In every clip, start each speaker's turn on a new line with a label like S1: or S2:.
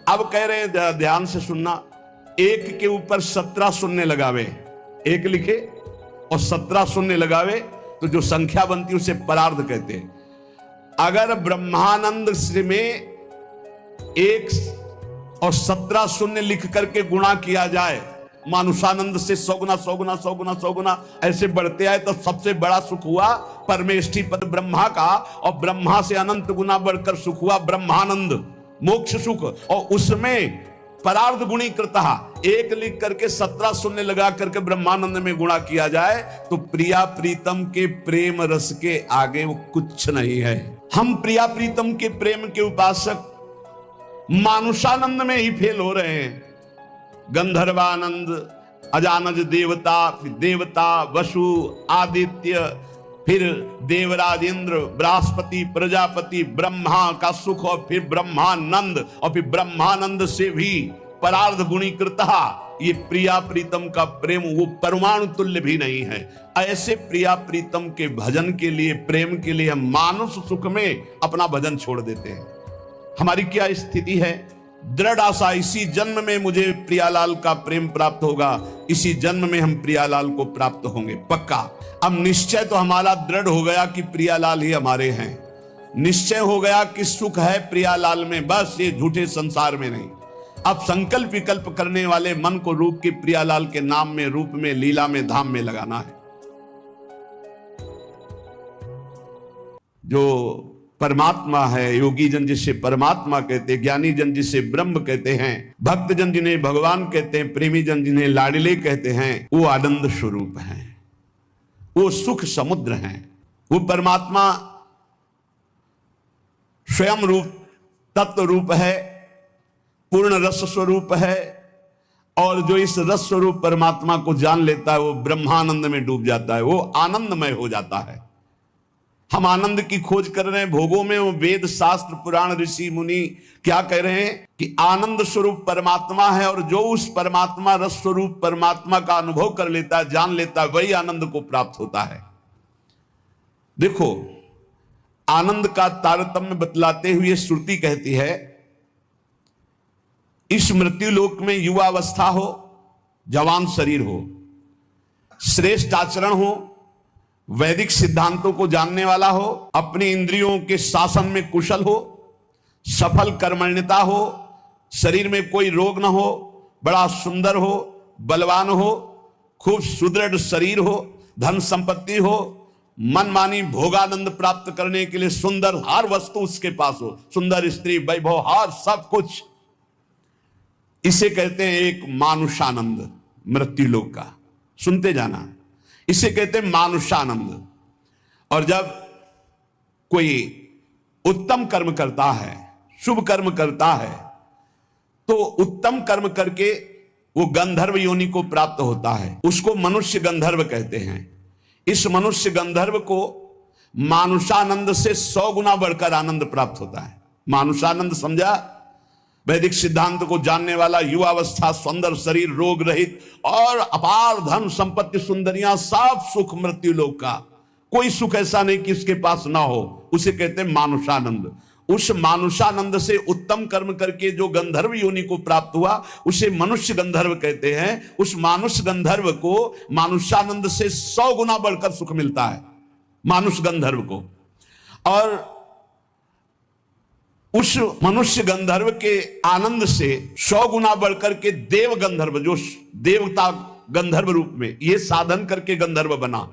S1: अब कह रहे हैं ध्यान से सुनना, एक के ऊपर 17 शून्य लगावे, एक लिखे और 17 शून्य लगावे तो जो संख्या बनती है उसे परार्ध कहते हैं। अगर ब्रह्मानंद से में 1 और 17 शून्य लिख करके गुणा किया जाए, मानुषानंद से 100 गुना 100 गुना 100 गुना 100 गुना ऐसे बढ़ते आए तो सबसे बड़ा सुख हुआ परमेष्ठी पद ब्रह्मा का, और ब्रह्मा से अनंत गुना बढ़कर सुख हुआ ब्रह्मानंद मोक्ष सुख। और उसमें परार्ध गुणी कृतः 1 लिख करके 17 शून्य लगा करके ब्रह्मानंद में गुणा किया जाए तो प्रिया प्रीतम के प्रेम रस के आगे वो कुछ नहीं है। हम प्रिया प्रीतम के प्रेम के उपासक मानुषानंद में ही फेल हो रहे हैं। गंधर्वानंद, अजानज देवता, फिर देवता वसु आदित्य, फिर देवराज इंद्र, बृहस्पति, प्रजापति, ब्रह्मा का सुख, और फिर ब्रह्मानंद, और फिर ब्रह्मानंद से भी परार्ध गुणीकृतः ये प्रिया प्रीतम का प्रेम वो परमाणु तुल्य भी नहीं है। ऐसे प्रिया प्रीतम के भजन के लिए, प्रेम के लिए हम मानुष सुख में अपना भजन छोड़ देते हैं। हमारी क्या स्थिति है? दृढ़ आशा, इसी जन्म में मुझे प्रियालाल का प्रेम प्राप्त होगा, इसी जन्म में हम प्रियालाल को प्राप्त होंगे पक्का। अब निश्चय तो हमारा दृढ़ हो गया कि प्रियालाल ही हमारे हैं, निश्चय हो गया कि सुख है प्रियालाल में, बस ये झूठे संसार में नहीं। अब संकल्प विकल्प करने वाले मन को रूप के प्रियालाल के नाम में, रूप में, लीला में, धाम में लगाना है। जो परमात्मा है, योगी जन जिसे परमात्मा कहते हैं, ज्ञानी जन जिसे ब्रह्म कहते हैं, भक्त जन जिन्हें भगवान कहते हैं, प्रेमी जन जिन्हें लाडले कहते हैं, वो आनंद स्वरूप हैं, वो सुख समुद्र हैं। वो परमात्मा स्वयं रूप तत्व रूप है, पूर्ण रस स्वरूप है, और जो इस रस स्वरूप परमात्मा को जान लेता है वो ब्रह्मानंद में डूब जाता है, वो आनंदमय हो जाता है। हम आनंद की खोज कर रहे हैं भोगों में, वो वेद शास्त्र पुराण ऋषि मुनि क्या कह रहे हैं कि आनंद स्वरूप परमात्मा है, और जो उस परमात्मा रस स्वरूप परमात्मा का अनुभव कर लेता है, जान लेता है, वही आनंद को प्राप्त होता है। देखो, आनंद का तारतम्य बतलाते हुए श्रुति कहती है, इस मृत्यु लोक में युवा अवस्था हो, जवान शरीर हो, श्रेष्ठ आचरण हो, वैदिक सिद्धांतों को जानने वाला हो, अपनी इंद्रियों के शासन में कुशल हो, सफल कर्मण्यता हो, शरीर में कोई रोग ना हो, बड़ा सुंदर हो, बलवान हो, खूब सुदृढ़ शरीर हो, धन संपत्ति हो, मनमानी भोगानंद प्राप्त करने के लिए सुंदर हर वस्तु उसके पास हो, सुंदर स्त्री, वैभव, हर सब कुछ, इसे कहते हैं एक मानुषानंद मृत्यु लोक का। सुनते जाना, इसे कहते हैं मानुषानंद। और जब कोई उत्तम कर्म करता है, शुभ कर्म करता है, तो उत्तम कर्म करके वो गंधर्व योनि को प्राप्त होता है, उसको मनुष्य गंधर्व कहते हैं। इस मनुष्य गंधर्व को मानुषानंद से 100 गुना बढ़कर आनंद प्राप्त होता है। मानुषानंद समझा? वैदिक सिद्धांत को जानने वाला, युवावस्था, सुंदर शरीर, रोग रहित और अपार धन संपत्ति, सुंदरियां, सब सुख मृत्यु लोक का, कोई सुख ऐसा नहीं कि इसके पास ना हो, उसे कहते हैं मानुषानंद। उस मानुषानंद से उत्तम कर्म करके जो गंधर्व योनि को प्राप्त हुआ उसे मनुष्य गंधर्व कहते हैं। उस मानुष गंधर्व को मानुषानंद से 100 गुना बढ़कर सुख मिलता है, मानुष गंधर्व को। और उस मनुष्य गंधर्व के आनंद से 100 गुना बढ़कर के देव गंधर्व, जो देवता गंधर्व रूप में ये साधन करके गंधर्व बना,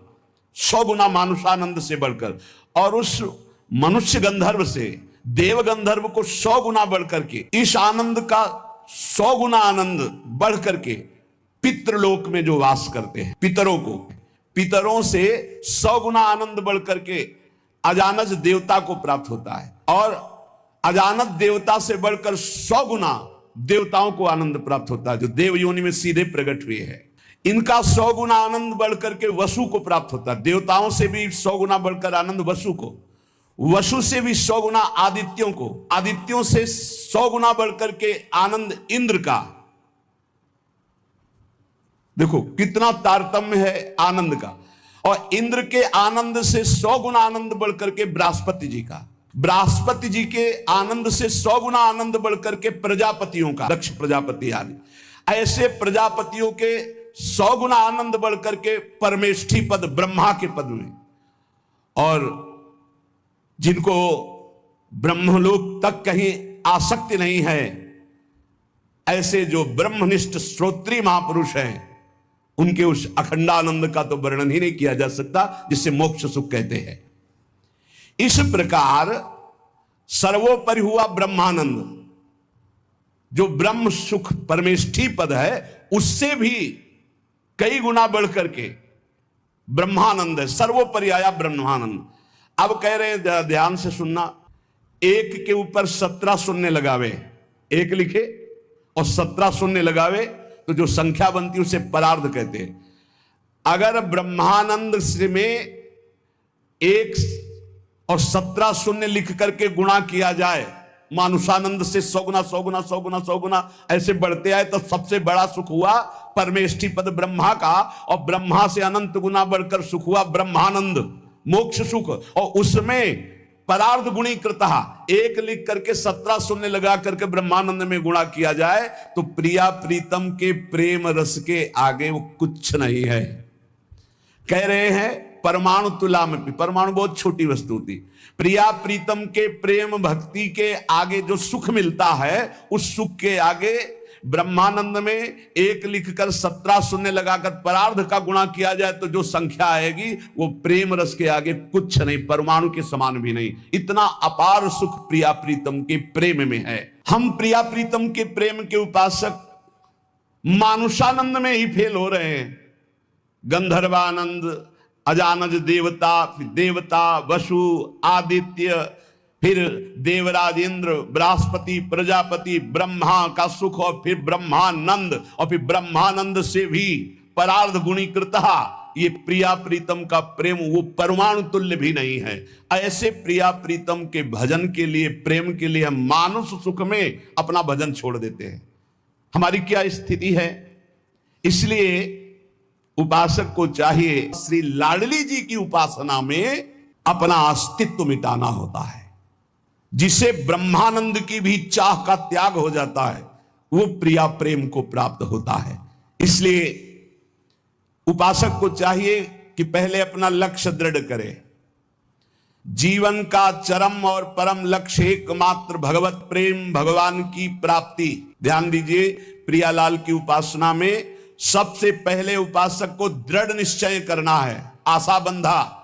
S1: 100 गुना मानुषानंद से बढ़कर, और उस मनुष्य गंधर्व से देव गंधर्व को 100 गुना बढ़कर के, इस आनंद का 100 गुना आनंद बढ़ करके पितृलोक में जो वास करते हैं, पितरों को, पितरों से 100 गुना आनंद बढ़ करके अजानज देवता को प्राप्त होता है, और अजानत देवता से बढ़कर 100 गुना देवताओं को आनंद प्राप्त होता है, जो देव योनि में सीधे प्रकट हुए हैं। इनका 100 गुना आनंद बढ़कर के वसु को प्राप्त होता है, देवताओं से भी 100 गुना बढ़कर आनंद वसु को, वसु से भी 100 गुना आदित्यों को, आदित्यों से 100 गुना बढ़कर के आनंद इंद्र का। देखो कितना तारतम्य है आनंद का। और इंद्र के आनंद से 100 गुना आनंद बढ़कर के बृहस्पति जी का। बृहस्पति जी के आनंद से 100 गुना आनंद बढ़कर के प्रजापतियों का, दक्ष प्रजापति आदि, ऐसे प्रजापतियों के 100 गुना आनंद बढ़कर के परमेष्ठी पद ब्रह्मा के पद में, और जिनको ब्रह्मलोक तक कहीं आसक्ति नहीं है, ऐसे जो ब्रह्मनिष्ठ श्रोत्री महापुरुष हैं, उनके उस अखंडानंद का तो वर्णन ही नहीं किया जा सकता, जिसे मोक्ष सुख कहते हैं। इस प्रकार सर्वोपरि हुआ ब्रह्मानंद, जो ब्रह्म सुख परमेष्ठी पद है, उससे भी कई गुना बढ़कर के ब्रह्मानंद है, सर्वोपरि आया ब्रह्मानंद। अब कह रहे हैं, ध्यान से सुनना, एक के ऊपर 17 शून्य लगावे, एक लिखे और 17 शून्य लगावे तो जो संख्या बनती है उसे परार्ध कहते हैं। अगर ब्रह्मानंद में 1 और 17 शून्य लिख करके गुणा किया जाए, मानुषानंद से 100 गुना 100 गुना 100 गुना 100 गुना ऐसे बढ़ते आए, तो सबसे बड़ा सुख हुआ परमेष्ठी पद ब्रह्मा का, और ब्रह्मा से अनंत गुना बढ़कर सुख हुआ ब्रह्मानंद, मोक्ष सुख। और उसमें परार्ध गुणीकृतः 1 लिख करके 17 शून्य लगा करके ब्रह्मानंद में गुणा किया जाए, तो प्रिया प्रीतम के प्रेम रस के आगे वो कुछ नहीं है। कह रहे हैं परमाणु तुला में, परमाणु बहुत छोटी वस्तु थी, प्रिया प्रीतम के प्रेम भक्ति के आगे जो सुख मिलता है, उस सुख के आगे ब्रह्मानंद में 1 लिखकर 17 शून्य लगाकर परार्ध का गुणा किया जाए तो जो संख्या आएगी वो प्रेम रस के आगे कुछ नहीं, परमाणु के समान भी नहीं। इतना अपार सुख प्रिया प्रीतम के प्रेम में है। हम प्रिया प्रीतम के प्रेम के उपासक मानुषानंद में ही फेल हो रहे हैं। गंधर्वानंद, अजानज देवता, फिर देवता, वसु, आदित्य, फिर देवराज इंद्र, बृहस्पति, प्रजापति, ब्रह्मा का सुख, और फिर ब्रह्मानंद, और फिर ब्रह्मानंद से भी परार्ध गुणीकृतः ये प्रिया प्रीतम का प्रेम वो परमाणु तुल्य भी नहीं है। ऐसे प्रिया प्रीतम के भजन के लिए, प्रेम के लिए हम मानुष सुख में अपना भजन छोड़ देते हैं। हमारी क्या स्थिति है? इसलिए उपासक को चाहिए श्री लाडली जी की उपासना में अपना अस्तित्व मिटाना होता है। जिसे ब्रह्मानंद की भी चाह का त्याग हो जाता है, वो प्रिया प्रेम को प्राप्त होता है। इसलिए उपासक को चाहिए कि पहले अपना लक्ष्य दृढ़ करे। जीवन का चरम और परम लक्ष्य एकमात्र भगवत प्रेम, भगवान की प्राप्ति। ध्यान दीजिए, प्रियालाल की उपासना में सबसे पहले उपासक को दृढ़ निश्चय करना है, आशा बंधा,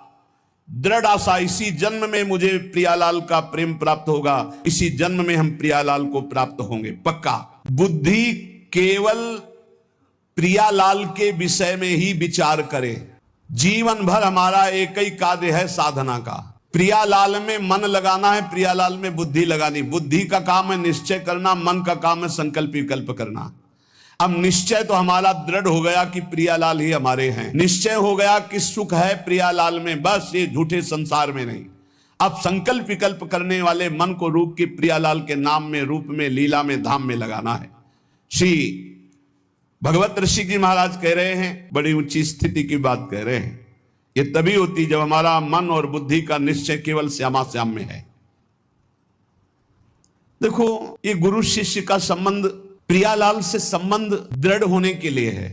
S1: दृढ़ आशा, इसी जन्म में मुझे प्रियालाल का प्रेम प्राप्त होगा, इसी जन्म में हम प्रियालाल को प्राप्त होंगे, पक्का। बुद्धि केवल प्रियालाल के विषय में ही विचार करे। जीवन भर हमारा एक ही कार्य है साधना का, प्रियालाल में मन लगाना है, प्रियालाल में बुद्धि लगानी। बुद्धि का काम है निश्चय करना, मन का काम है संकल्प विकल्प करना। अब निश्चय तो हमारा दृढ़ हो गया कि प्रियालाल ही हमारे हैं, निश्चय हो गया कि सुख है प्रियालाल में, बस ये झूठे संसार में नहीं। अब संकल्प विकल्प करने वाले मन को रूप के प्रियालाल के नाम में, रूप में, लीला में, धाम में लगाना है। श्री भगवत ऋषि जी महाराज कह रहे हैं, बड़ी ऊंची स्थिति की बात कह रहे हैं, ये तभी होती जब हमारा मन और बुद्धि का निश्चय केवल श्यामा श्याम में है। देखो, ये गुरु शिष्य का संबंध प्रियालाल से संबंध दृढ़ होने के लिए है।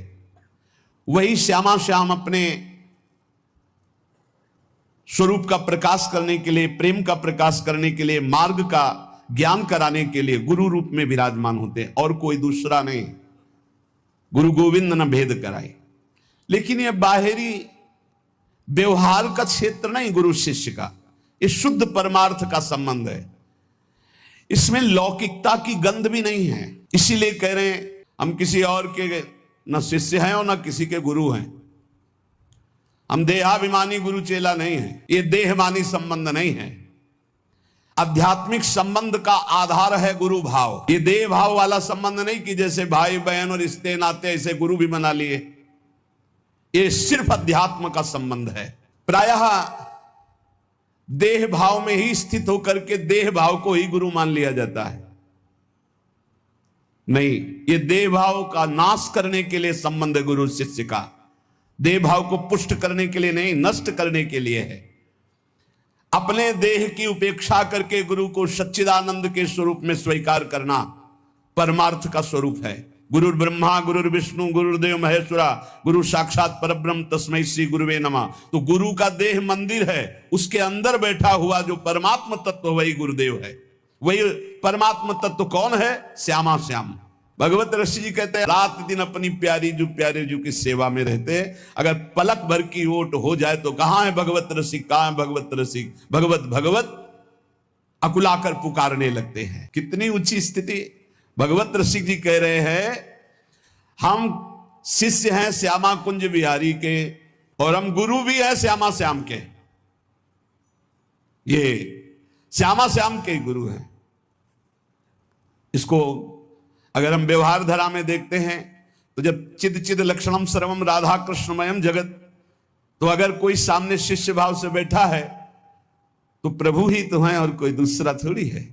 S1: वही श्यामा श्याम अपने स्वरूप का प्रकाश करने के लिए, प्रेम का प्रकाश करने के लिए, मार्ग का ज्ञान कराने के लिए गुरु रूप में विराजमान होते हैं, और कोई दूसरा नहीं। गुरु गोविंद न भेद कराए। लेकिन यह बाहरी व्यवहार का क्षेत्र नहीं गुरु शिष्य का, ये शुद्ध परमार्थ का संबंध है। इसमें लौकिकता की गंध भी नहीं है। इसीलिए कह रहे हैं हम किसी और के न शिष्य हैं और न किसी के गुरु हैं। हम देहाभिमानी गुरु चेला नहीं है, ये देहमानी संबंध नहीं है। आध्यात्मिक संबंध का आधार है गुरु भाव। ये देह भाव वाला संबंध नहीं कि जैसे भाई बहन और रिश्ते नाते ऐसे गुरु भी बना लिए। ये सिर्फ अध्यात्म का संबंध है। प्रायः देह भाव में ही स्थित होकर के देह भाव को ही गुरु मान लिया जाता है। नहीं, ये देह भाव का नाश करने के लिए संबंध है गुरु शिष्य का, देह भाव को पुष्ट करने के लिए नहीं, नष्ट करने के लिए है। अपने देह की उपेक्षा करके गुरु को सच्चिदानंद के स्वरूप में स्वीकार करना परमार्थ का स्वरूप है। गुरुर ब्रह्मा गुरुर विष्णु गुरुदेव महेश्वरा गुरु साक्षात परब्रह्म तस्मै श्री गुरुवे नमः। तो गुरु का देह मंदिर है, उसके अंदर बैठा हुआ जो परमात्म तत्व वही गुरुदेव है। वही परमात्म तत्व कौन है? श्यामा श्याम। भगवत ऋषि जी कहते हैं रात दिन अपनी प्यारी जो प्यारे जी की सेवा में रहते हैं। अगर पलक भर की ओट हो जाए तो कहां है भगवत रसिक, कहां है भगवत रसिक, भगवत भगवत अकुलाकर पुकारने लगते हैं। कितनी ऊंची स्थिति। भगवत रसिक जी कह रहे हैं हम शिष्य हैं श्यामा कुंज बिहारी के और हम गुरु भी हैं श्यामा श्याम के। ये श्यामा श्याम के गुरु हैं। इसको अगर हम व्यवहार धारा में देखते हैं तो जब चिद चिद लक्षणम सर्वम राधा कृष्णमयम जगत, तो अगर कोई सामने शिष्य भाव से बैठा है तो प्रभु ही तो है और कोई दूसरा थोड़ी है।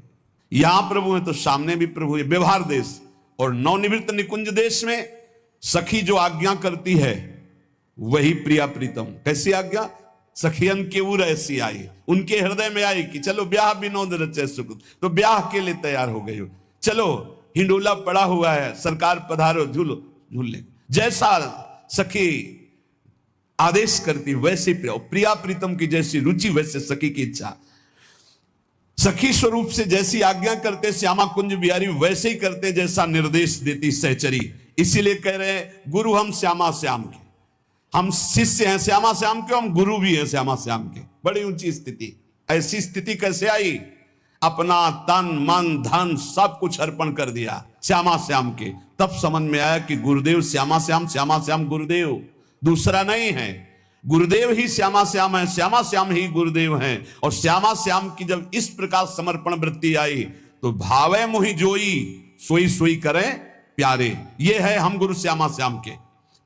S1: यहां प्रभु है तो सामने भी प्रभु है। व्यवहार देश और नवनिवृत्त निकुंज देश में सखी जो आज्ञा करती है वही प्रिया प्रीतम। कैसी आज्ञा? सखियन के उर ऐसी आई, उनके हृदय में आई कि चलो ब्याह विनोद रचे सुख, तो ब्याह के लिए तैयार हो गई हो। चलो हिंडोला पड़ा हुआ है, सरकार पधारो झूलो झूल ले। जैसा सखी आदेश करती वैसे प्रिया प्रीतम की जैसी रुचि वैसे सखी की इच्छा। सखी स्वरूप से जैसी आज्ञा करते श्यामा कुंज बिहारी वैसे ही करते जैसा निर्देश देती सहचरी। इसीलिए कह रहे हैं गुरु हम श्यामा श्याम के, हम शिष्य हैं श्यामा श्याम के, हम गुरु भी हैं श्यामा श्याम के। बड़ी ऊंची स्थिति। ऐसी स्थिति कैसे आई? अपना तन मन धन सब कुछ अर्पण कर दिया श्यामा श्याम के। तब समझ में आया कि गुरुदेव श्यामा श्याम गुरुदेव, दूसरा नहीं है। गुरुदेव ही श्यामा श्याम है, श्यामा श्याम ही गुरुदेव हैं। और श्यामा श्याम की जब इस प्रकार समर्पण वृत्ति आई तो भावे मोहि जोई सोई सोई करें प्यारे। ये है हम गुरु श्यामा श्याम के।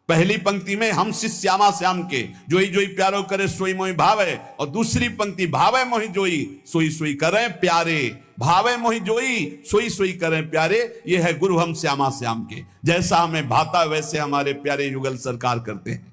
S1: पहली पंक्ति में हम शिष्य श्यामा श्याम के, जोई जोई प्यारो करे सोई मोहि भावे। और दूसरी पंक्ति भावे मोहि जोई सोई सोई करें प्यारे। भावे मोहि जोई सोई सोई करें प्यारे, ये है गुरु हम श्यामा श्याम के। जैसा हमें भाता वैसे हमारे प्यारे युगल सरकार करते हैं।